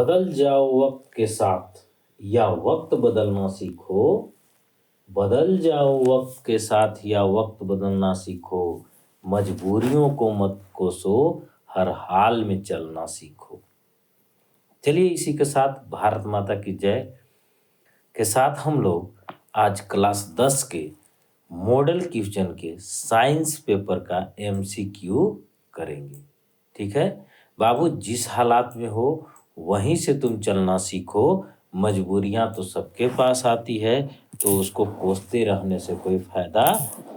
बदल जाओ वक्त के साथ या वक्त बदलना सीखो। बदल जाओ वक्त के साथ या वक्त बदलना सीखो। मजबूरियों को मत कोसो, हर हाल में चलना सीखो। चलिए इसी के साथ भारत माता की जय के साथ हम लोग आज क्लास 10 के मॉडल क्वेश्चन के साइंस पेपर का एमसीक्यू करेंगे। ठीक है बाबू, जिस हालात में हो वहीं से तुम चलना सीखो। मजबूरियां तो सबके पास आती है, तो उसको कोसते रहने से कोई फायदा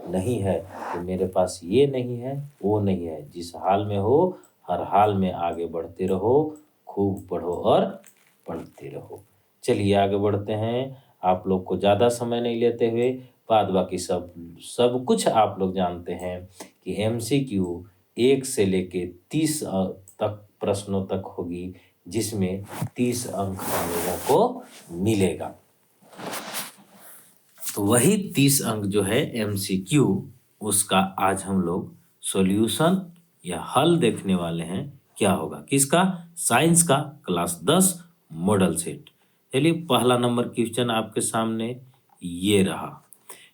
नहीं है। तो मेरे पास ये नहीं है, वो नहीं है, जिस हाल में हो हर हाल में आगे बढ़ते रहो, खूब पढ़ो और पढ़ते रहो। चलिए आगे बढ़ते हैं। आप लोग को ज़्यादा समय नहीं लेते हुए बाद बाकी सब कुछ आप लोग जानते हैं कि एमसीक्यू 1 से लेके 30 तक प्रश्नों तक होगी, जिसमें 30 अंक हम लोगों को मिलेगा। तो वही 30 अंक जो है एमसीक्यू, उसका आज हम लोग सॉल्यूशन या हल देखने वाले हैं। क्या होगा किसका? साइंस का क्लास 10 मॉडल सेट। चलिए पहला नंबर क्वेश्चन आपके सामने ये रहा।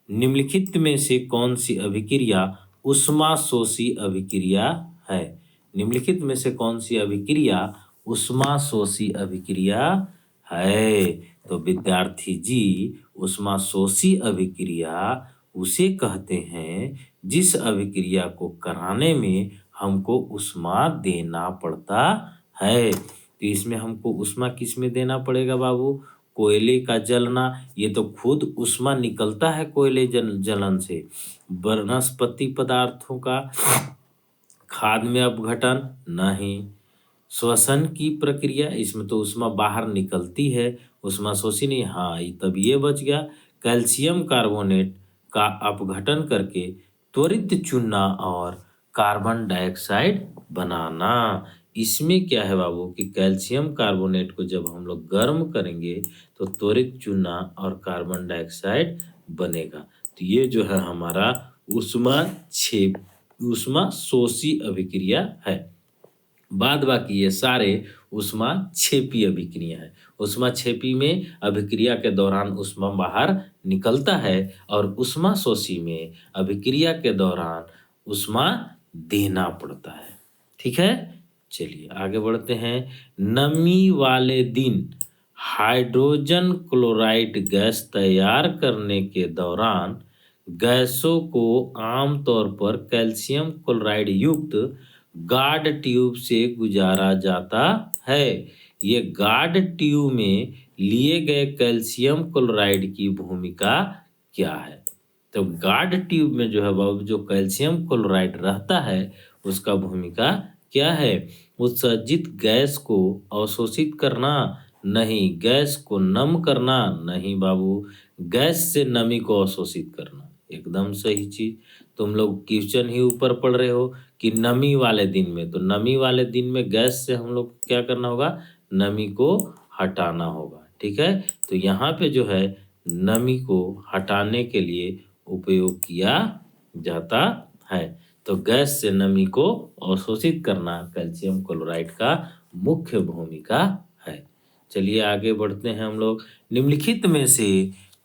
निम्नलिखित में से कौन सी अभिक्रिया ऊष्माशोषी अभिक्रिया है? निम्नलिखित में से कौन सी अभिक्रिया ऊष्माशोषी अभिक्रिया है? तो विद्यार्थी जी, ऊष्माशोषी अभिक्रिया उसे कहते हैं जिस अभिक्रिया को कराने में हमको ऊष्मा देना पड़ता है। तो इसमें हमको ऊष्मा किस में देना पड़ेगा बाबू? कोयले का जलना, ये तो खुद ऊष्मा निकलता है कोयले जलन से। वनस्पति पदार्थों का खाद में अपघटन नहीं। श्वसन की प्रक्रिया, इसमें तो ऊष्मा बाहर निकलती है, ऊष्मा शोषी नहीं। हाँ तब ये बच गया। कैल्शियम कार्बोनेट का अपघटन करके त्वरित चुनना और कार्बन डाइऑक्साइड बनाना। इसमें क्या है बाबू कि कैल्शियम कार्बोनेट को जब हम लोग गर्म करेंगे तो त्वरित चुनना और कार्बन डाइऑक्साइड बनेगा। तो ये जो है हमारा ऊष्मा शोषी अभिक्रिया है। बाद बाकी ये सारे ऊष्मा छेपी अभिक्रिया है। ऊष्मा छेपी में अभिक्रिया के दौरान ऊष्मा बाहर निकलता है और ऊष्मा शोषी में अभिक्रिया के दौरान ऊष्मा देना पड़ता है। ठीक है, चलिए आगे बढ़ते हैं। नमी वाले दिन हाइड्रोजन क्लोराइड गैस तैयार करने के दौरान गैसों को आमतौर पर कैल्शियम क्लोराइड युक्त गार्ड ट्यूब से गुजारा जाता है। ये गार्ड ट्यूब में लिए गए कैल्शियम क्लोराइड की भूमिका क्या है? तो गार्ड ट्यूब में जो है बाबू जो कैल्शियम क्लोराइड रहता है उसका भूमिका क्या है? उत्सर्जित गैस को अवशोषित करना नहीं, गैस को नम करना नहीं बाबू, गैस से नमी को अवशोषित करना। एकदम सही चीज। तुम लोग क्वेश्चन ही ऊपर पढ़ रहे हो कि नमी वाले दिन में, तो नमी वाले दिन में गैस से हम लोग क्या करना होगा? नमी को हटाना होगा। ठीक है, तो यहाँ पे जो है नमी को हटाने के लिए उपयोग किया जाता है। तो गैस से नमी को अवशोषित करना कैल्शियम क्लोराइड का मुख्य भूमिका है। चलिए आगे बढ़ते हैं हम लोग। निम्नलिखित में से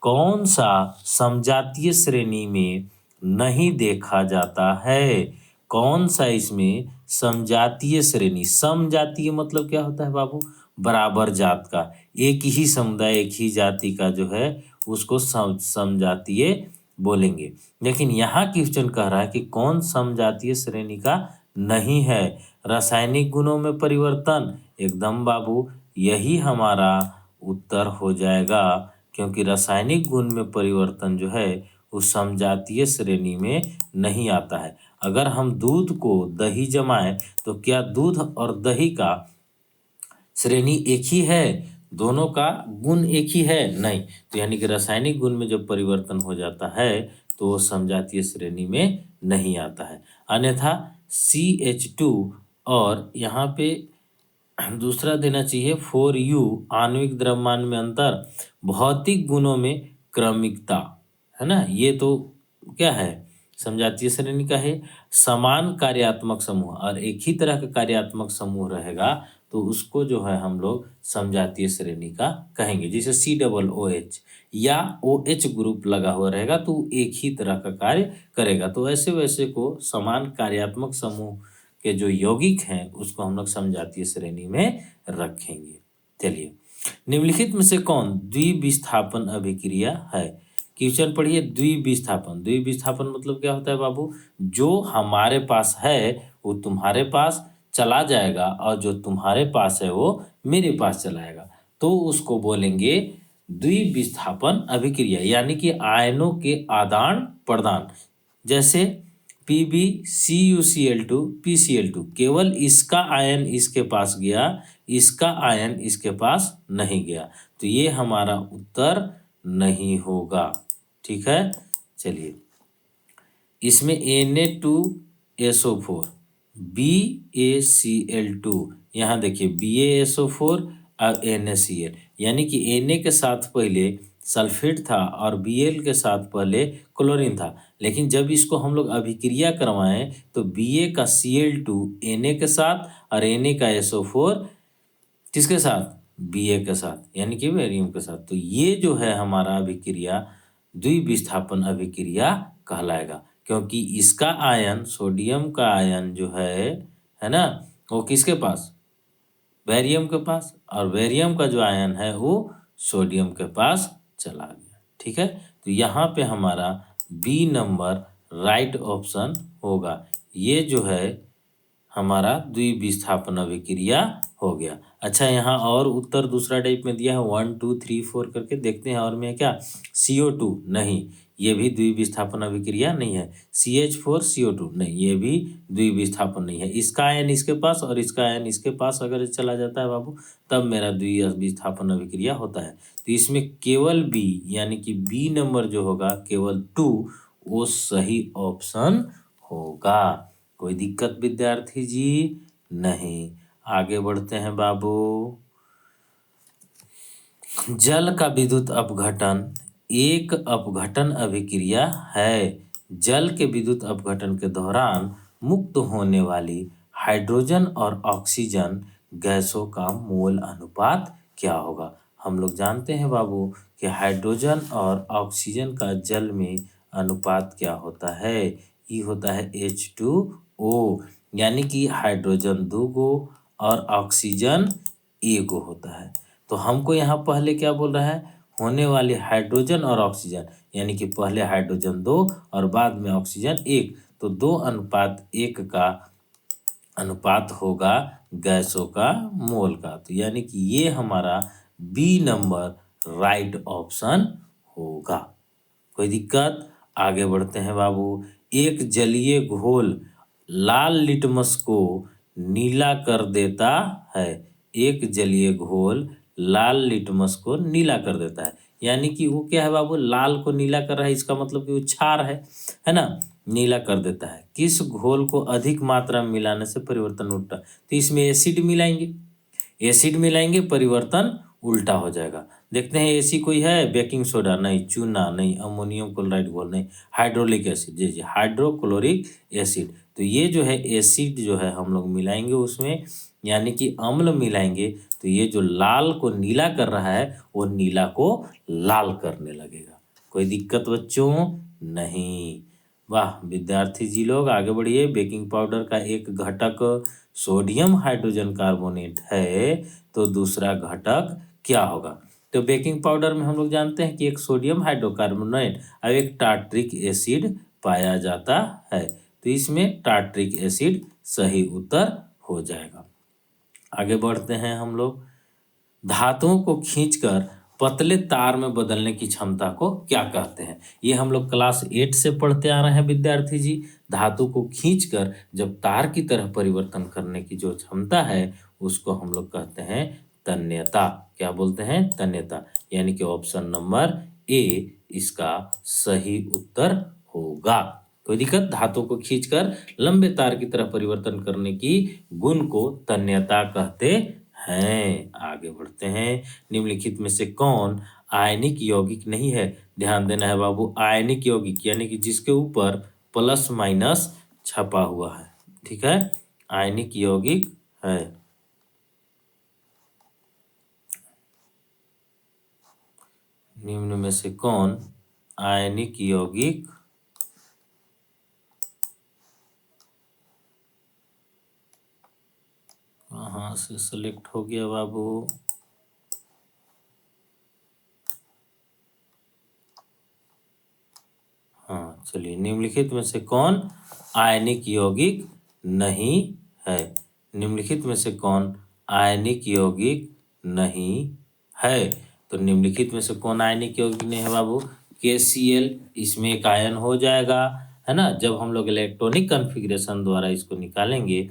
कौन सा समजातीय श्रेणी में नहीं देखा जाता है? कौन सा इसमें समजातीय श्रेणी? समजातीय मतलब क्या होता है बाबू? बराबर जात का, एक ही समुदाय एक ही जाति का जो है उसको समजातीय बोलेंगे। लेकिन यहाँ क्वेश्चन कह रहा है कि कौन समजातीय श्रेणी का नहीं है? रासायनिक गुणों में परिवर्तन। एकदम बाबू यही हमारा उत्तर हो जाएगा, क्योंकि रासायनिक गुण में परिवर्तन जो है उस समजातीय श्रेणी में नहीं आता है। अगर हम दूध को दही जमाएं तो क्या दूध और दही का श्रेणी एक ही है? दोनों का गुण एक ही है? नहीं। तो यानी कि रासायनिक गुण में जब परिवर्तन हो जाता है तो वो समजातीय श्रेणी में नहीं आता है। अन्यथा CH2 और यहाँ पे दूसरा देना चाहिए 4U आणविक द्रव्यमान में अंतर, भौतिक गुणों में क्रमिकता, है ना? ये तो क्या है? समजातीय श्रेणी का है। समान कार्यात्मक समूह और एक ही तरह का कार्यात्मक समूह रहेगा तो उसको जो है हम लोग समजातीय श्रेणी का कहेंगे। जैसे COOH या OH ग्रुप लगा हुआ रहेगा तो एक ही तरह का कार्य करेगा। तो ऐसे वैसे को समान कार्यात्मक समूह के जो यौगिक हैं उसको हम लोग समजातीय श्रेणी में रखेंगे। चलिए, निम्नलिखित में से कौन द्विविस्थापन अभिक्रिया है? क्वेश्चन पढ़िए, द्विविस्थापन। द्विविस्थापन मतलब क्या होता है बाबू? जो हमारे पास है वो तुम्हारे पास चला जाएगा और जो तुम्हारे पास है वो मेरे पास चलाएगा, तो उसको बोलेंगे द्विविस्थापन अभिक्रिया, यानी कि आयनों के आदान प्रदान। जैसे PbCuCl2 PCl2, केवल इसका आयन इसके पास गया, इसका आयन इसके पास नहीं गया, तो ये हमारा उत्तर नहीं होगा। ठीक है, चलिए, इसमें Na2SO4 BaCl2, यहाँ देखिए BaSO4 और NaCl, यानी कि Na के साथ पहले सल्फेट था और Bl के साथ पहले क्लोरीन था, लेकिन जब इसको हम लोग अभिक्रिया करवाएं तो Ba का Cl2 Na के साथ और Na का SO4 किसके साथ? Ba के साथ, यानी कि बेरियम के साथ। तो ये जो है हमारा अभिक्रिया द्विविस्थापन अभिक्रिया कहलाएगा, क्योंकि इसका आयन, सोडियम का आयन जो है ना, वो किसके पास? बेरियम के पास, और बेरियम का जो आयन है वो सोडियम के पास चला गया। ठीक है, तो यहाँ पे हमारा बी नंबर राइट ऑप्शन होगा। ये जो है हमारा द्विविस्थापन अभिक्रिया हो गया। अच्छा, यहाँ और उत्तर दूसरा टाइप में दिया है 1 2 3 4 करके, देखते हैं और में क्या? CO2 नहीं, ये भी द्विविस्थापन अभिक्रिया नहीं है। CH4CO2 नहीं, ये भी द्विविस्थापन नहीं है। इसका आयन इसके पास और इसका आयन इसके पास अगर चला जाता है बाबू, तब मेरा द्विविस्थापन अभिक्रिया होता है। तो इसमें केवल बी, यानी कि बी नंबर जो होगा केवल 2, वो सही ऑप्शन होगा। कोई दिक्कत विद्यार्थी जी? नहीं। आगे बढ़ते हैं बाबू। जल का विद्युत अपघटन एक अपघटन अभिक्रिया है। जल के विद्युत अपघटन के दौरान मुक्त होने वाली हाइड्रोजन और ऑक्सीजन गैसों का मोल अनुपात क्या होगा? हम लोग जानते हैं बाबू कि हाइड्रोजन और ऑक्सीजन का जल में अनुपात क्या होता है? ये होता है H2O, यानी कि हाइड्रोजन 2 गो और ऑक्सीजन 1 गो होता है। तो हमको यहाँ पहले क्या बोल रहा है? होने वाली हाइड्रोजन और ऑक्सीजन, यानी कि पहले हाइड्रोजन 2 और बाद में ऑक्सीजन 1, तो 2:1 का अनुपात होगा गैसों का मोल का। तो यानी कि ये हमारा बी नंबर राइट ऑप्शन होगा। कोई दिक्कत? आगे बढ़ते हैं बाबू। एक जलीय घोल लाल लिटमस को नीला कर देता है। एक जलीय घोल लाल लिटमस को नीला कर देता है, यानी कि वो क्या है बाबू? लाल को नीला कर रहा है, इसका मतलब कि वो क्षार है ना, नीला कर देता है। किस घोल को अधिक मात्रा में मिलाने से परिवर्तन उल्टा? तो इसमें एसिड मिलाएंगे, एसिड मिलाएंगे, परिवर्तन उल्टा हो जाएगा। देखते हैं एसी कोई है? बेकिंग सोडा नहीं, चूना नहीं, अमोनियम क्लोराइड घोल नहीं, हाइड्रोलिक एसिड, जी जी, हाइड्रोक्लोरिक एसिड। तो ये जो है एसिड जो है हम लोग मिलाएंगे उसमें, यानी कि अम्ल मिलाएंगे, तो ये जो लाल को नीला कर रहा है वो नीला को लाल करने लगेगा। कोई दिक्कत बच्चों? नहीं। वाह विद्यार्थी जी लोग, आगे बढ़िए। बेकिंग पाउडर का एक घटक सोडियम हाइड्रोजन कार्बोनेट है, तो दूसरा घटक क्या होगा? तो बेकिंग पाउडर में हम लोग जानते हैं कि एक सोडियम हाइड्रोकार्बोनेट और एक टार्ट्रिक एसिड पाया जाता है, तो इसमें टार्ट्रिक एसिड सही उत्तर हो जाएगा। आगे बढ़ते हैं हम लोग। धातुओं को खींचकर पतले तार में बदलने की क्षमता को क्या कहते हैं? ये हम लोग क्लास 8 से पढ़ते आ रहे हैं विद्यार्थी जी। धातु को खींचकर जब तार की तरह परिवर्तन करने की जो क्षमता है उसको हम लोग कहते हैं तन्यता। क्या बोलते हैं? तन्यता, यानी कि ऑप्शन नंबर ए इसका सही उत्तर होगा। कोई दिक्कत? धातु को खींचकर लंबे तार की तरह परिवर्तन करने की गुण को तन्यता कहते हैं। आगे बढ़ते हैं। निम्नलिखित में से कौन आयनिक यौगिक नहीं है? ध्यान देना है बाबू, आयनिक यौगिक यानी कि जिसके ऊपर प्लस माइनस छपा हुआ है। ठीक है, आयनिक यौगिक है। निम्न में से कौन आयनिक यौगिक कहाँ से सिलेक्ट हो गया बाबू? हाँ चलिए, निम्नलिखित में से कौन आयनिक यौगिक नहीं है? निम्नलिखित में से कौन आयनिक यौगिक नहीं है? तो निम्नलिखित में से कौन आयनिक यौगिक नहीं है बाबू? KCl, इसमें एक आयन हो जाएगा, है ना। जब हम लोग इलेक्ट्रॉनिक कॉन्फ़िगरेशन द्वारा इसको निकालेंगे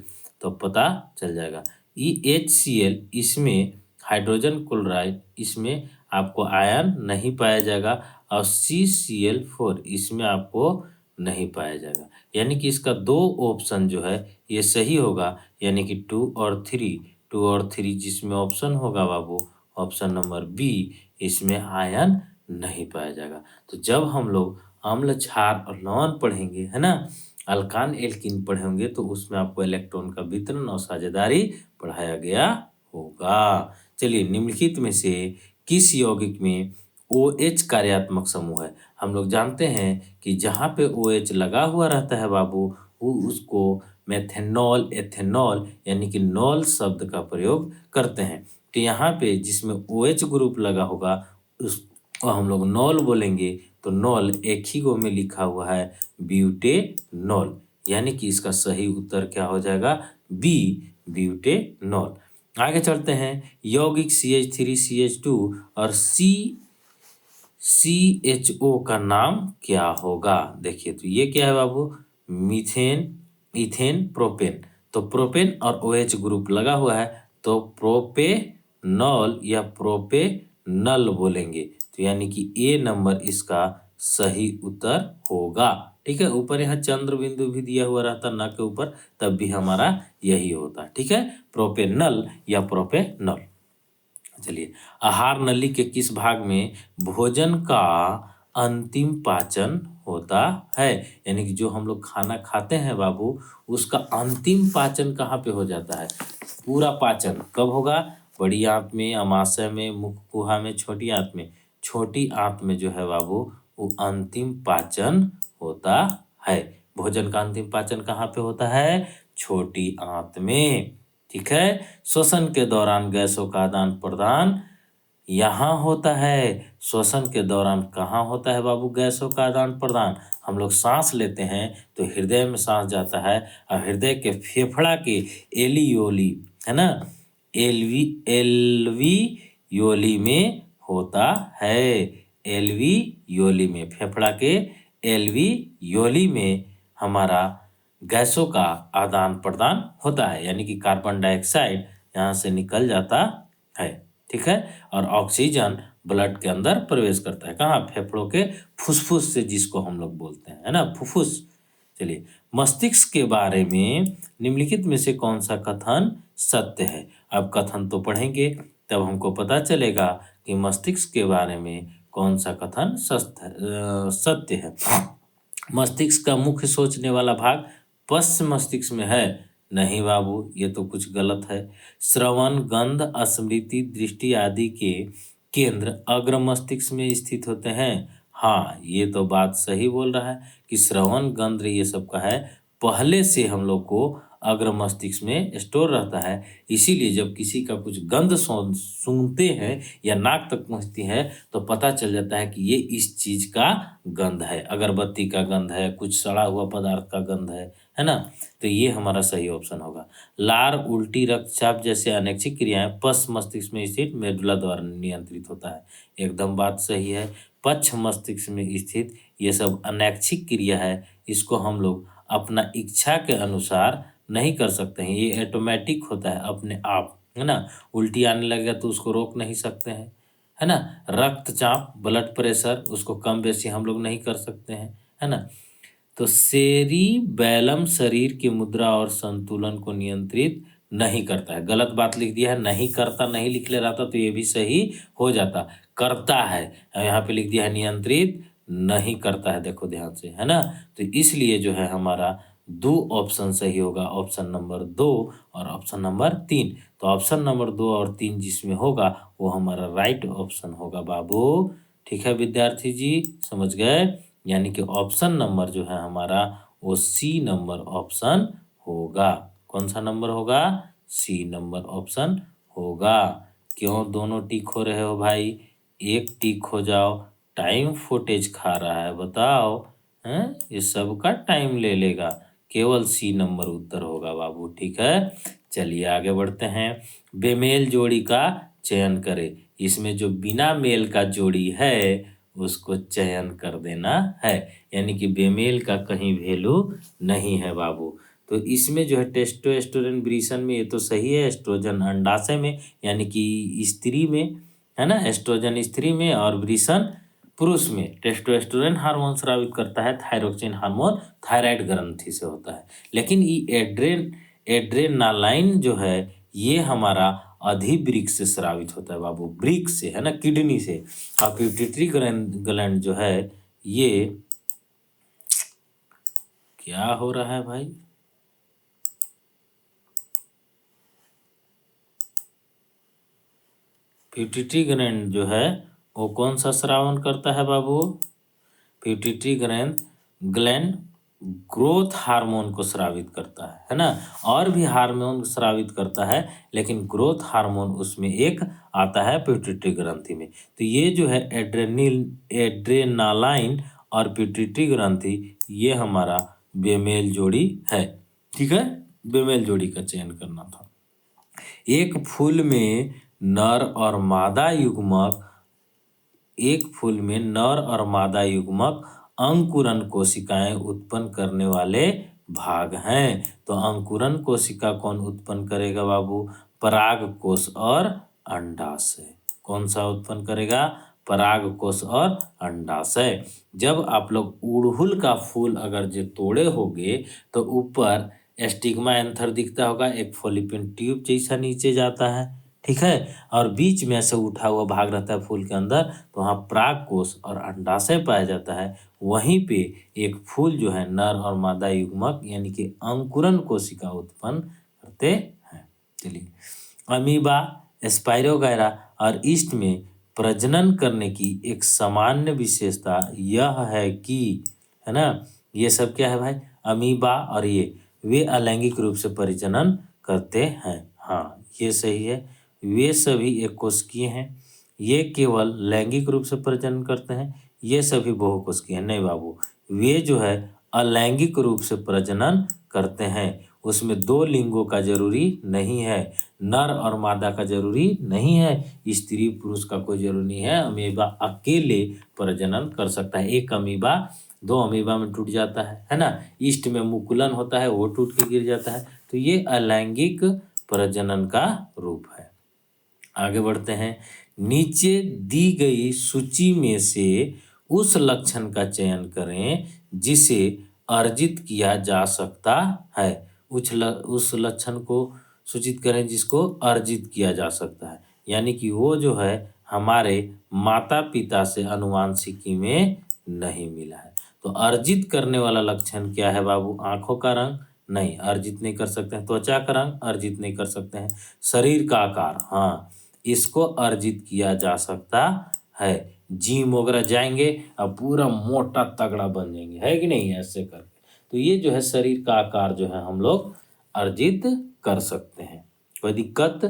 तो पता चल जाएगा। EHCl, इसमें हाइड्रोजन क्लोराइड, इसमें आपको आयन नहीं पाया जाएगा। और CCl4, इसमें आपको नहीं पाया जाएगा। यानी कि इसका 2 ऑप्शन जो है ये सही होगा, यानी कि 2 और 3, 2 और 3 जिसमें ऑप्शन होगा बाबू ऑप्शन नंबर बी, इसमें आयन नहीं पाया जाएगा। तो जब हम लोग अम्ल, क्षार और लवण पढ़ेंगे, है ना, अल्कान एल्कीन पढ़ेंगे, तो उसमें आपको इलेक्ट्रॉन का वितरण और साझेदारी पढ़ाया गया होगा। चलिए, निम्नलिखित में से किस यौगिक में OH कार्यात्मक समूह है? हम लोग जानते हैं कि जहाँ पे OH लगा हुआ रहता है बाबू, वो उसको मेथेनॉल, एथेनॉल यानी कि नॉल शब्द का प्रयोग करते हैं। तो यहाँ पे जिसमें OH ग्रुप लगा होगा उसको हम लोग नॉल बोलेंगे। तो नॉल एक ही गो में लिखा हुआ है, ब्यूटेनॉल, यानी कि इसका सही उत्तर क्या हो जाएगा? B, butanol. आगे चलते हैं, यौगिक CH3, CH2 और CHO का नाम क्या होगा? देखिए, तो ये क्या है बाबू? Methane, ethane, propane. तो प्रोपेन और OH ग्रुप लगा हुआ है, तो प्रोपेनॉल या प्रोपेनल बोलेंगे। तो यानी कि ए नंबर इसका सही उत्तर होगा। ठीक है, ऊपर यहाँ चंद्र बिंदु भी दिया हुआ रहता न के ऊपर, तब भी हमारा यही होता। ठीक है, प्रोपेनल या प्रोपेनॉल। चलिए, आहार नली के किस भाग में भोजन का अंतिम पाचन होता है? यानी कि जो हम लोग खाना खाते हैं बाबू, उसका अंतिम पाचन कहाँ पे हो जाता है? पूरा पाचन कब होगा? बड़ी आंत में, अमाशय में, मुख गुहा में, छोटी आंत में। छोटी आंत में जो है बाबू, वो अंतिम पाचन होता है। भोजन का अंतिम पाचन कहाँ पे होता है? छोटी आंत में। ठीक है, श्वसन के दौरान गैसों का आदान प्रदान यहाँ होता है। श्वसन के दौरान कहाँ होता है बाबू गैसों का आदान प्रदान? हम लोग सांस लेते हैं तो हृदय में सांस जाता है, और हृदय के फेफड़ा के एलियोली, है ना, एल्वियोली में होता है। एल्वियोली में, फेफड़ा के एल्वियोली में हमारा गैसों का आदान प्रदान होता है, यानी कि कार्बन डाइऑक्साइड यहाँ से निकल जाता है। ठीक है, और ऑक्सीजन ब्लड के अंदर प्रवेश करता है। कहाँ? फेफड़ों के फुसफुस से, जिसको हम लोग बोलते हैं, है ना, फुफ्फुस। चलिए, मस्तिष्क के बारे में निम्नलिखित में से कौन सा कथन सत्य है? अब कथन तो पढ़ेंगे तब हमको पता चलेगा कि मस्तिष्क के बारे में कौन सा कथन सत्य है। मस्तिष्क का मुख्य सोचने वाला भाग पश्च मस्तिष्क में है? नहीं बाबू, ये तो कुछ गलत है। श्रवण, गंध, स्मृति, दृष्टि आदि के केंद्र अग्र मस्तिष्क में स्थित होते हैं। हाँ, ये तो बात सही बोल रहा है कि श्रवण, गंध ये सब का है, पहले से हम लोग को अग्र मस्तिष्क में स्टोर रहता है। इसीलिए जब किसी का कुछ गंध सूंघते हैं या नाक तक पहुंचती है, तो पता चल जाता है कि ये इस चीज का गंध है। अगरबत्ती का गंध है, कुछ सड़ा हुआ पदार्थ का गंध है ना। तो ये हमारा सही ऑप्शन होगा। लार, उल्टी, रक्तचाप जैसे अनैच्छिक क्रियाएं पश्च मस्तिष्क में स्थित मेडुला द्वारा नियंत्रित होता है। एकदम बात सही है। पश्च मस्तिष्क में स्थित ये सब अनैच्छिक क्रिया है, इसको हम लोग अपना इच्छा के अनुसार नहीं कर सकते हैं। ये ऑटोमेटिक होता है अपने आप, है ना। उल्टी आने लगेगा तो उसको रोक नहीं सकते हैं, है ना। रक्तचाप, ब्लड प्रेशर, उसको कम बेसी हम लोग नहीं कर सकते हैं, है ना। तो सेरिबैलम शरीर की मुद्रा और संतुलन को नियंत्रित नहीं करता है। गलत बात लिख दिया है, नहीं करता, नहीं लिख ले रहा था तो ये भी सही हो जाता। करता है, यहाँ पे लिख दिया है नियंत्रित नहीं करता है, देखो ध्यान से, है ना। तो इसलिए जो है हमारा 2 ऑप्शन सही होगा, ऑप्शन नंबर 2 और ऑप्शन नंबर 3। तो ऑप्शन नंबर 2 और 3 जिसमें होगा वो हमारा राइट ऑप्शन होगा बाबू, ठीक है विद्यार्थी जी, समझ गए? यानी कि ऑप्शन नंबर जो है हमारा वो सी नंबर ऑप्शन होगा। कौन सा नंबर होगा? सी नंबर ऑप्शन होगा। क्यों दोनों टिक हो रहे हो भाई? एक टिक हो जाओ, टाइम फुटेज खा रहा है, बताओ। हैं, ये सबका टाइम ले लेगा, केवल सी नंबर उत्तर होगा बाबू। ठीक है, चलिए आगे बढ़ते हैं। बेमेल जोड़ी का चयन करें। इसमें जो बिना मेल का जोड़ी है उसको चयन कर देना है, यानी कि बेमेल का कहीं वैल्यू नहीं है बाबू। तो इसमें जो है टेस्टोस्टेरोन वृषण में ये तो सही है, एस्ट्रोजन अंडाशय में यानी कि स्त्री में, है ना, एस्ट्रोजन स्त्री में और वृषण पुरुष में। टेस्टोस्टेरोन हार्मोन स्रावित करता है, थायरोक्सिन हार्मोन थायराइड ग्रंथि से होता है। लेकिन ये एड्रेनालाइन जो है ये हमारा अधिवृक्क से स्रावित होता है बाबू, वृक्क से, है ना, किडनी से। और पिट्यूटरी ग्लैंड जो है ये क्या हो रहा है भाई? पिट्यूटरी ग्लैंड जो है वो कौन सा स्रावन करता है बाबू? पिट्यूटरी ग्लैंड ग्रोथ हार्मोन को स्रावित करता है ना, और भी हार्मोन स्रावित करता है, लेकिन ग्रोथ हार्मोन उसमें एक आता है पिट्यूटरी ग्रंथि में। तो ये जो है एड्रेनालाइन और पिट्यूटरी ग्रंथि ये हमारा बेमेल जोड़ी है। ठीक है, बेमेल जोड़ी का चयन करना था। एक फूल में नर और मादा युग्मक, एक फूल में नर और मादा युग्मक अंकुरन कोशिकाएं उत्पन्न करने वाले भाग हैं। तो अंकुरन कोशिका कौन उत्पन्न करेगा बाबू? पराग कोश और अंडाशय। कौन सा उत्पन्न करेगा? पराग कोश और अंडाशय। जब आप लोग उड़हुल का फूल अगर जो तोड़े होगे तो ऊपर स्टिग्मा एंथर दिखता होगा, एक फॉलिपिन ट्यूब जैसा नीचे जाता है, ठीक है, और बीच में से उठा हुआ भाग रहता है फूल के अंदर, तो वहाँ पराग कोश और अंडाशय पाया जाता है। वहीं पे एक फूल जो है नर और मादा युग्मक यानी कि अंकुरन कोशिका उत्पन्न करते हैं। चलिए, अमीबा, स्पाइरोगैरा और ईस्ट में प्रजनन करने की एक सामान्य विशेषता यह है कि, है ना, ये सब क्या है भाई? अमीबा और ये वे अलैंगिक रूप से प्रजनन करते हैं। हाँ, ये सही है, वे सभी एक कोशिकीय हैं। ये केवल लैंगिक रूप से प्रजनन करते हैं, ये सभी बहुकोशिकीय हैं। नहीं बाबू, वे जो है अलैंगिक रूप से प्रजनन करते हैं। उसमें दो लिंगों का जरूरी नहीं है, नर और मादा का जरूरी नहीं है, स्त्री पुरुष का कोई जरूरी नहीं है। अमीबा अकेले प्रजनन कर सकता है। एक अमीबा दो अमीबा में टूट जाता है ना, ईस्ट में मुकुलन होता है वो टूट के गिर जाता है। तो ये अलैंगिक प्रजनन का रूप है। आगे बढ़ते हैं। नीचे दी गई सूची में से उस लक्षण का चयन करें जिसे अर्जित किया जा सकता है। उस लक्षण को सूचित करें जिसको अर्जित किया जा सकता है, यानी कि वो जो है हमारे माता पिता से आनुवांशिकी में नहीं मिला है। तो अर्जित करने वाला लक्षण क्या है बाबू? आंखों का रंग नहीं, अर्जित नहीं कर सकते हैं। त्वचा का रंग अर्जित नहीं कर सकते हैं। शरीर का आकार, हाँ, इसको अर्जित किया जा सकता है। जिम वगैरह जाएंगे अब पूरा मोटा तगड़ा बन जाएंगे, है कि नहीं, ऐसे करके। तो ये जो है शरीर का आकार जो है हम लोग अर्जित कर सकते हैं। कोई दिक्कत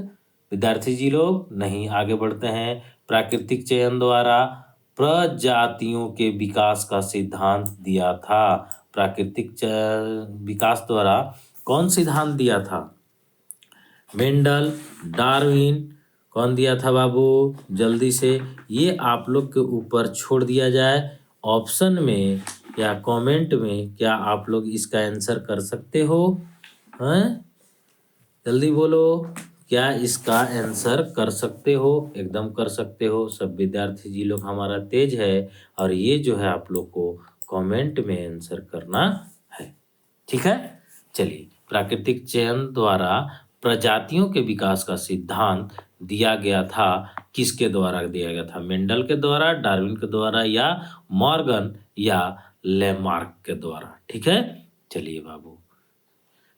विद्यार्थी जी लोग? नहीं। आगे बढ़ते हैं। प्राकृतिक चयन द्वारा प्रजातियों के विकास का सिद्धांत दिया था। प्राकृतिक विकास द्वारा कौन सिद्धांत दिया था? मेंडल, डार्विन, कौन दिया था बाबू? जल्दी से ये आप लोग के ऊपर छोड़ दिया जाए। ऑप्शन में या कमेंट में क्या आप लोग इसका आंसर कर सकते हो? हैं, जल्दी बोलो, क्या इसका आंसर कर सकते हो? एकदम कर सकते हो। सब विद्यार्थी जी लोग हमारा तेज है और ये जो है आप लोग को कमेंट में आंसर करना है, ठीक है। चलिए, प्राकृतिक चयन द्वारा प्रजातियों के विकास का सिद्धांत दिया गया था। किसके द्वारा दिया गया था? मेंडल के द्वारा, डार्विन के द्वारा, या मॉर्गन या लेमार्क के द्वारा, ठीक है। चलिए बाबू,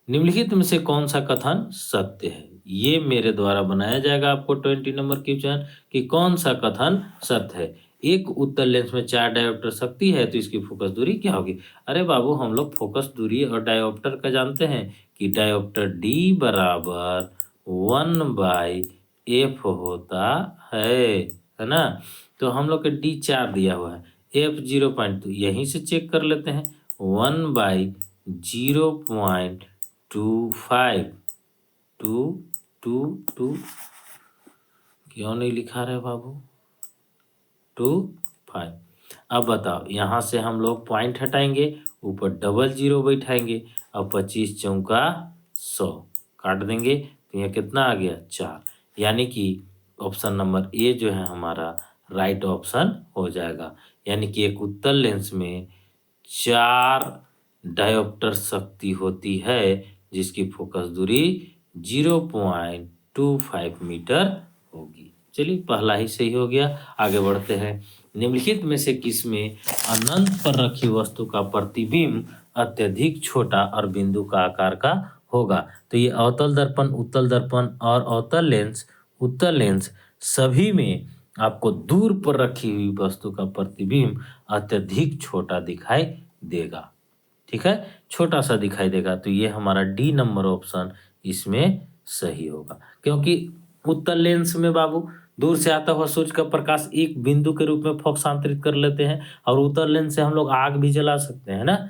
निम्नलिखित में से कौन सा कथन सत्य है? ये मेरे द्वारा बनाया जाएगा आपको 20 नंबर क्वेश्चन कि कौन सा कथन सत्य है। एक उत्तल लेंस में 4 डायोप्टर शक्ति है तो इसकी फोकस दूरी क्या होगी? अरे बाबू हम लोग फोकस दूरी और डायोप्टर का जानते हैं कि डायोप्टर डी बराबर 1/f होता है ना? तो हम लोग के डी 4 दिया हुआ है, एफ 0.2 यहीं से चेक कर लेते हैं 1/0.25 2 क्यों नहीं लिखा रहे बाबू 25। अब बताओ यहाँ से हम लोग पॉइंट हटाएंगे, ऊपर डबल जीरो बैठाएंगे, अब 25 चौका 100 काट देंगे तो यहाँ कितना आ गया 4, यानी कि ऑप्शन नंबर ए जो है हमारा राइट ऑप्शन हो जाएगा। यानी कि एक उत्तल लेंस में 4 डायोप्टर शक्ति होती है जिसकी फोकस दूरी 0.25 मीटर होगी। चलिए पहला ही सही हो गया। आगे बढ़ते हैं। निम्नलिखित में से किसमें अनंत पर रखी वस्तु का प्रतिबिंब अत्यधिक छोटा और बिंदु का आकार का होगा? तो ये अवतल दर्पण, उत्तल दर्पण और अवतल लेंस, उत्तल लेंस सभी में आपको दूर पर रखी हुई वस्तु का प्रतिबिंब अत्यधिक छोटा दिखाई देगा। ठीक है, छोटा सा दिखाई देगा। तो ये हमारा डी नंबर ऑप्शन इसमें सही होगा, क्योंकि उत्तल लेंस में बाबू दूर से आता हुआ सूर्य का प्रकाश एक बिंदु के रूप में फोकसांतरित कर लेते हैं, और उत्तल लेंस से हम लोग आग भी जला सकते हैं ना।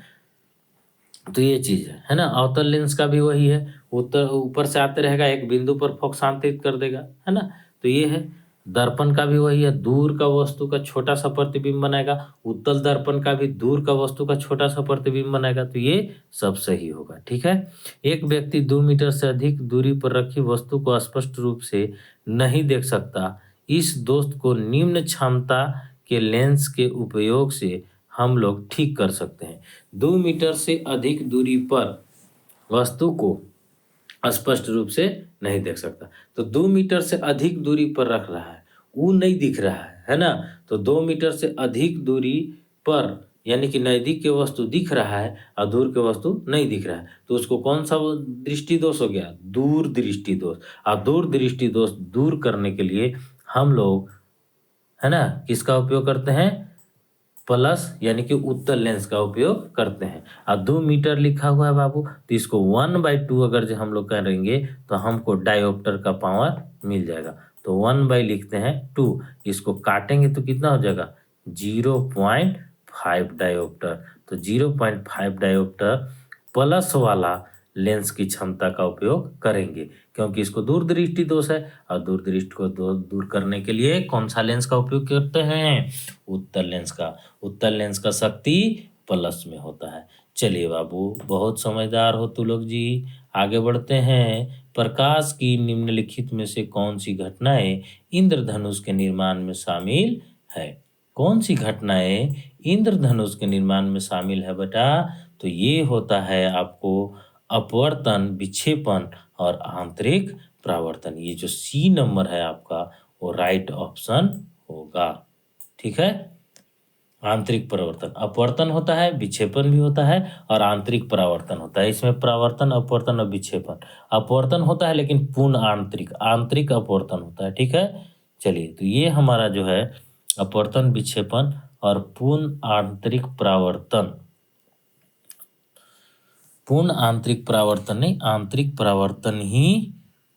तो ये चीज है ना। अवतल लेंस का भी वही है, उत्तर ऊपर से आते रहेगा, एक बिंदु पर फोकसांतरित कर देगा, है ना। तो ये है। दर्पण का भी वही है, दूर का वस्तु का छोटा सा प्रतिबिंब बनाएगा। उत्तल दर्पण का भी दूर का वस्तु का छोटा सा प्रतिबिंब बनाएगा। तो ये सब सही होगा। ठीक है। एक व्यक्ति 2 मीटर से अधिक दूरी पर रखी वस्तु को स्पष्ट रूप से नहीं देख सकता। इस दोष को निम्न क्षमता के लेंस के उपयोग से हम लोग ठीक कर सकते हैं। 2 मीटर से अधिक दूरी पर वस्तु को स्पष्ट रूप से नहीं देख सकता, तो 2 मीटर से अधिक दूरी पर रख रहा है, वो नहीं दिख रहा है ना। तो 2 मीटर से अधिक दूरी पर, यानी कि नजदीक के वस्तु दिख रहा है और दूर के वस्तु नहीं दिख रहा है, तो उसको कौन सा दृष्टि दोष हो गया? दूर दृष्टि दोष। और दूर दृष्टि दोष दूर करने के लिए हम लोग, है ना, किसका उपयोग करते हैं? प्लस, यानी कि उत्तल लेंस का उपयोग करते हैं। अब 2 मीटर लिखा हुआ है बाबू, तो इसको 1/2 अगर जो हम लोग करेंगे तो हमको डायोप्टर का पावर मिल जाएगा। तो 1 लिखते हैं 2, इसको काटेंगे तो कितना हो जाएगा? 0.5 डायोप्टर। तो 0.5 डायोप्टर प्लस वाला लेंस की क्षमता का उपयोग करेंगे, क्योंकि इसको दूरदृष्टि दोष है, और दूरदृष्टि को दूर करने के लिए कौन सा लेंस का उपयोग करते हैं? उत्तल लेंस का। उत्तल लेंस का शक्ति प्लस में होता है। चलिए बाबू, बहुत समझदार हो तू लोग जी। आगे बढ़ते हैं। प्रकाश की निम्नलिखित में से कौन सी घटनाएं इंद्रधनुष के निर्माण में शामिल है? कौन सी घटनाएं इंद्रधनुष के निर्माण में शामिल है बेटा? तो ये होता है आपको अपवर्तन, विक्षेपण और आंतरिक परावर्तन। ये जो सी नंबर है आपका, वो राइट ऑप्शन होगा। ठीक है। आंतरिक परावर्तन, अपवर्तन होता है, विक्षेपण भी होता है और आंतरिक परावर्तन होता है। इसमें परावर्तन, अपवर्तन और विक्षेपण। अपवर्तन होता है लेकिन पूर्ण आंतरिक, आंतरिक अपवर्तन होता है। ठीक है। चलिए, तो ये हमारा जो है अपवर्तन, विक्षेपण और पूर्ण आंतरिक परावर्तन, पूर्ण आंतरिक परावर्तन नहीं, आंतरिक परावर्तन ही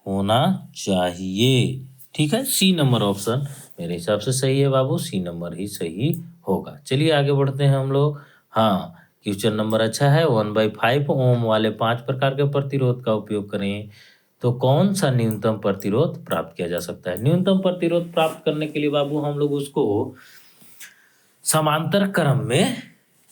होना चाहिए। ठीक है। सी नंबर ऑप्शन मेरे हिसाब से सही है बाबू, सी नंबर ही सही होगा। चलिए आगे बढ़ते हैं हम लोग। हाँ, क्वेश्चन नंबर अच्छा है। 1/5 ओम वाले 5 प्रकार के प्रतिरोध का उपयोग करें तो कौन सा न्यूनतम प्रतिरोध प्राप्त किया जा सकता है? न्यूनतम प्रतिरोध प्राप्त करने के लिए बाबू हम लोग उसको समांतर क्रम में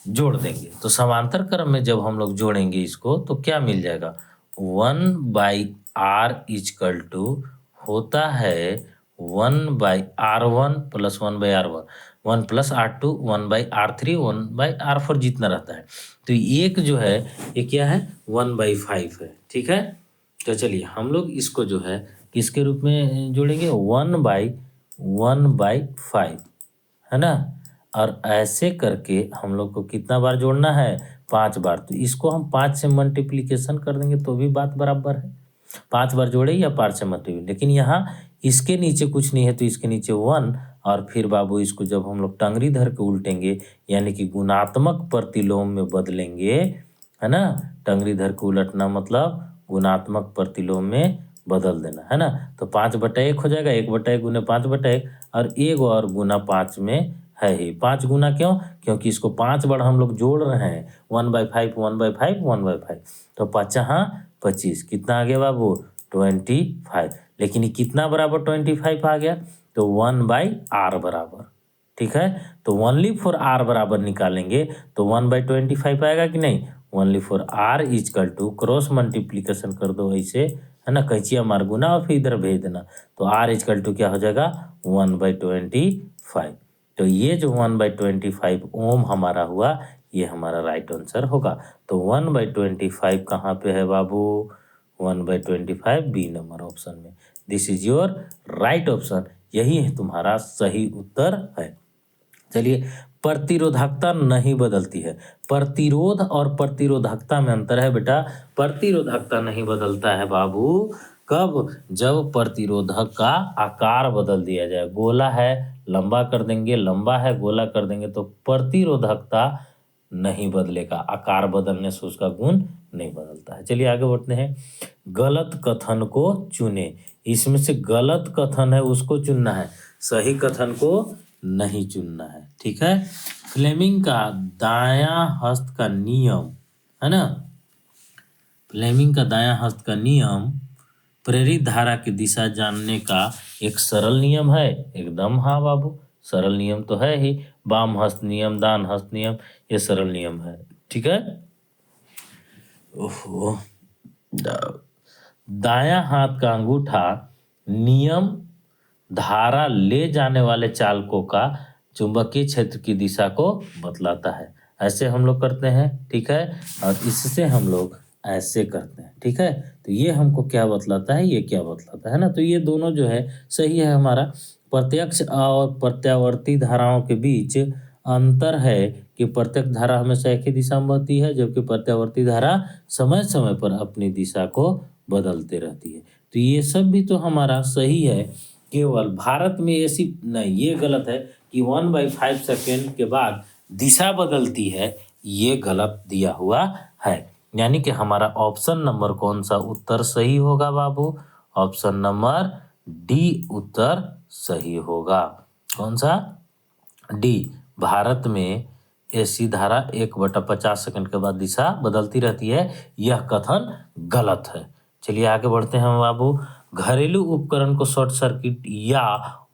जोड़ देंगे। तो समांतर क्रम में जब हम लोग जोड़ेंगे इसको तो क्या मिल जाएगा? 1/r इजकल टू होता है 1/r1 plus 1/r1, 1 plus r2, 1/r3, 1/r4 जितना रहता है। तो एक जो है ये क्या है? 1/5 है। ठीक है। तो चलिए हम लोग इसको जो है किसके रूप में जोड़ेंगे? 1/1/5, है ना। और ऐसे करके हम लोग को कितना बार जोड़ना है? 5 बार। तो इसको हम 5 से मल्टीप्लीकेशन कर देंगे तो भी बात बराबर है। 5 बार जोड़े या 5 से मल्टीप्ली, लेकिन यहाँ इसके नीचे कुछ नहीं है तो इसके नीचे 1 और फिर बाबू इसको जब हम लोग टंगरी धर के उल्टेंगे यानी कि गुणात्मक प्रतिलोम में बदलेंगे, है ना। टंगरी धर के उलटना मतलब गुणात्मक प्रतिलोम में बदल देना, है ना। तो 5/1 हो जाएगा, 1/1 गुने 5/1 और 1 और गुना 5 में है ही 5 गुना। क्यों? क्योंकि इसको 5 बार हम लोग जोड़ रहे हैं, 1/5 1/5 1/5, तो 5×25 कितना आ गया बाबू? 25। लेकिन ये कितना बराबर 25 आ गया? तो 1/r बराबर, ठीक है। तो ओनली फॉर r बराबर निकालेंगे तो 1/25 आएगा कि नहीं? Only for r is equal to cross multiplication कर दो ऐसे, है ना, कैंचिया मार गुना और फिर इधर भेज देना, तो r इजकल टू क्या हो जाएगा? 1/25। तो ये जो 1/25 ओम हमारा हुआ, ये हमारा राइट आंसर होगा। तो 1/25 कहाँ पे है बाबू? 1/25 बी नंबर ऑप्शन में। This is your right option, यही है तुम्हारा सही उत्तर है। चलिए, प्रतिरोधकता नहीं बदलती है। प्रतिरोध और प्रतिरोधकता में अंतर है बेटा। प्रतिरोधकता नहीं बदलता है बाबू कब? जब प्रतिरोधक का आकार बदल दिया जाए। गोला है लंबा कर देंगे, लंबा है गोला कर देंगे, तो प्रतिरोधकता नहीं बदलेगा, आकार बदलने से उसका गुण नहीं बदलता है। चलिए आगे बढ़ते हैं। गलत कथन को चुने। इसमें से गलत कथन है उसको चुनना है, सही कथन को नहीं चुनना है, ठीक है। फ्लेमिंग का दायां हस्त का नियम, है ना, फ्लेमिंग का दायां हस्त का नियम प्रेरित धारा की दिशा जानने का एक सरल नियम है। एकदम हाँ बाबू, सरल नियम तो है ही। वाम हस्त नियम, दान हस्त नियम, ये सरल नियम है, ठीक है। ओहो, दायां हाथ का अंगूठा नियम धारा ले जाने वाले चालकों का चुंबकीय क्षेत्र की दिशा को बतलाता है। ऐसे हम लोग करते हैं, ठीक है, और इससे हम लोग ऐसे करते हैं, ठीक है। तो ये हमको क्या बतलाता है, ये क्या बतलाता है ना, तो ये दोनों जो है सही है हमारा। प्रत्यक्ष और प्रत्यावर्ती धाराओं के बीच अंतर है कि प्रत्यक्ष धारा हमेशा एक ही दिशा में बहती है, जबकि प्रत्यावर्ती धारा समय समय पर अपनी दिशा को बदलते रहती है। तो ये सब भी तो हमारा सही है, केवल भारत में ऐसी नहीं, ये गलत है कि 1/5 सेकेंड के बाद दिशा बदलती है, ये गलत दिया हुआ है। यानी कि हमारा ऑप्शन नंबर कौन सा उत्तर सही होगा बाबू? ऑप्शन नंबर डी उत्तर सही होगा। कौन सा? डी। भारत में ऐसी धारा 1/50 सेकंड के बाद दिशा बदलती रहती है, यह कथन गलत है। चलिए आगे बढ़ते हैं बाबू। घरेलू उपकरण को शॉर्ट सर्किट या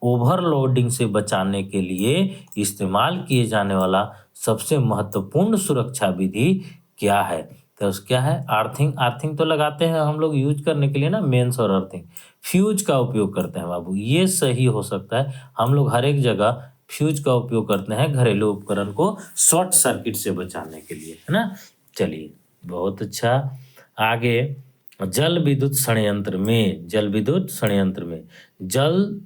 ओवरलोडिंग से बचाने के लिए इस्तेमाल किए जाने वाला सबसे महत्वपूर्ण सुरक्षा विधि क्या है? तो क्या है? अर्थिंग। अर्थिंग तो लगाते हैं हम लोग यूज करने के लिए ना, मेंस और अर्थिंग। फ्यूज का उपयोग करते हैं बाबू, ये सही हो सकता है। हम लोग हर एक जगह फ्यूज का उपयोग करते हैं घरेलू उपकरण को शॉर्ट सर्किट से बचाने के लिए, है ना। चलिए बहुत अच्छा। आगे, जल विद्युत संयंत्र में, जल विद्युत संयंत्र में जल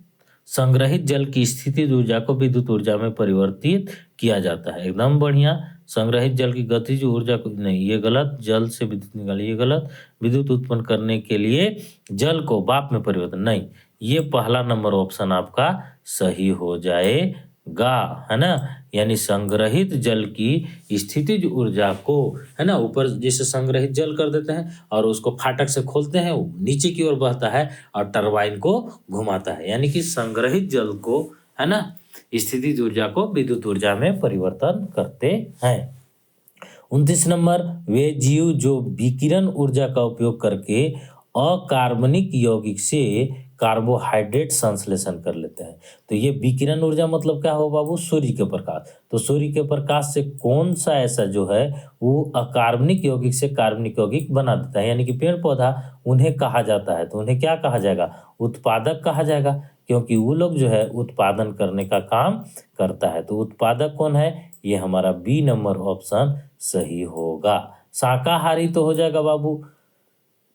संग्रहित जल की स्थितिज ऊर्जा को विद्युत ऊर्जा में परिवर्तित किया जाता है। एकदम बढ़िया। संग्रहित जल की गतिज ऊर्जा को नहीं, ये गलत। जल से विद्युत निकालिए, ये गलत। विद्युत उत्पन्न करने के लिए जल को वाष्प में परिवर्तन, नहीं, ये पहला नंबर ऑप्शन आपका सही हो जाएगा, है ना। यानी संग्रहित जल की स्थितिज ऊर्जा को, है ना, ऊपर जैसे संग्रहित जल कर देते हैं और उसको फाटक से खोलते हैं, वो नीचे की ओर बहता है और टरबाइन को घुमाता है, यानी कि संग्रहित जल को, है ना, स्थितिज ऊर्जा को विद्युत ऊर्जा में परिवर्तन करते हैं। 29 नंबर, वे जीव जो विकिरण ऊर्जा का उपयोग करके अकार्बनिक यौगिक से कार्बोहाइड्रेट संश्लेषण कर लेते हैं। तो ये विकिरण ऊर्जा मतलब क्या हो बाबू? सूर्य के प्रकाश। तो सूर्य के प्रकाश से कौन सा ऐसा जो है वो अकार्बनिक यौगिक से कार्बनिक यौगिक बना देता है, यानी कि पेड़ पौधा, उन्हें कहा जाता है, तो उन्हें क्या कहा जाएगा? उत्पादक कहा जाएगा, क्योंकि वो लोग जो है उत्पादन करने का काम करता है। तो उत्पादक कौन है? ये हमारा बी नंबर ऑप्शन सही होगा। शाकाहारी तो हो जाएगा बाबू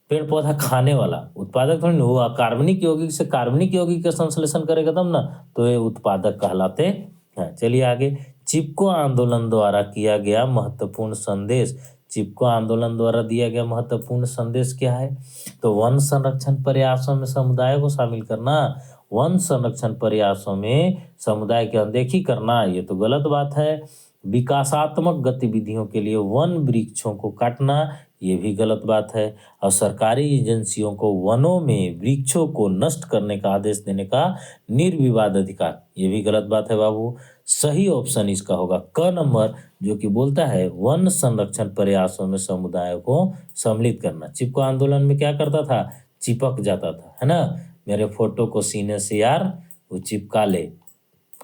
पेड़ पौधा खाने वाला, उत्पादक थोड़ी ना हुआ। कार्बनिक यौगिक से कार्बनिक यौगिक का संश्लेषण करेगा तब ना, तो ये उत्पादक कहलाते हैं। चलिए आगे, चिपको आंदोलन द्वारा किया गया महत्वपूर्ण संदेश। चिपको आंदोलन द्वारा दिया गया महत्वपूर्ण संदेश क्या है? तो वन संरक्षण प्रयासों में समुदाय को शामिल करना, वन संरक्षण प्रयासों में समुदाय की अनदेखी करना ये तो गलत बात है। विकासात्मक गतिविधियों के लिए वन वृक्षों को काटना ये भी गलत बात है। और सरकारी एजेंसियों को वनों में वृक्षों को नष्ट करने का आदेश देने का निर्विवाद अधिकार ये भी गलत बात है बाबू। सही ऑप्शन इसका होगा क नंबर, जो कि बोलता है वन संरक्षण प्रयासों में समुदाय को सम्मिलित करना। चिपको आंदोलन में क्या करता था, चिपक जाता था, है ना, मेरे फोटो को सीने से यार वो चिपका ले।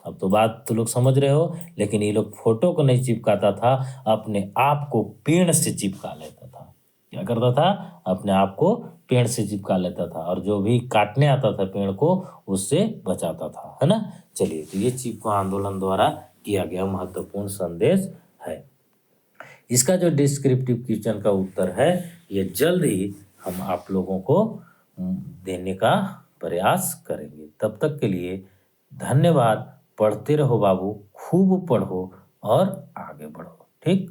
अब तो बात तो लोग समझ रहे हो, लेकिन ये लोग फोटो को नहीं चिपकाता था, अपने आप को पेड़ से चिपका लेता था। क्या करता था, अपने आप को पेड़ से चिपका लेता था, और जो भी काटने आता था पेड़ को उससे बचाता था, है ना। चलिए, तो ये चिपको आंदोलन द्वारा किया गया महत्वपूर्ण संदेश है। इसका जो डिस्क्रिप्टिव क्वेश्चन का उत्तर है ये जल्द ही हम आप लोगों को देने का प्रयास करेंगे। तब तक के लिए धन्यवाद। पढ़ते रहो बाबू, खूब पढ़ो और आगे बढ़ो, ठीक।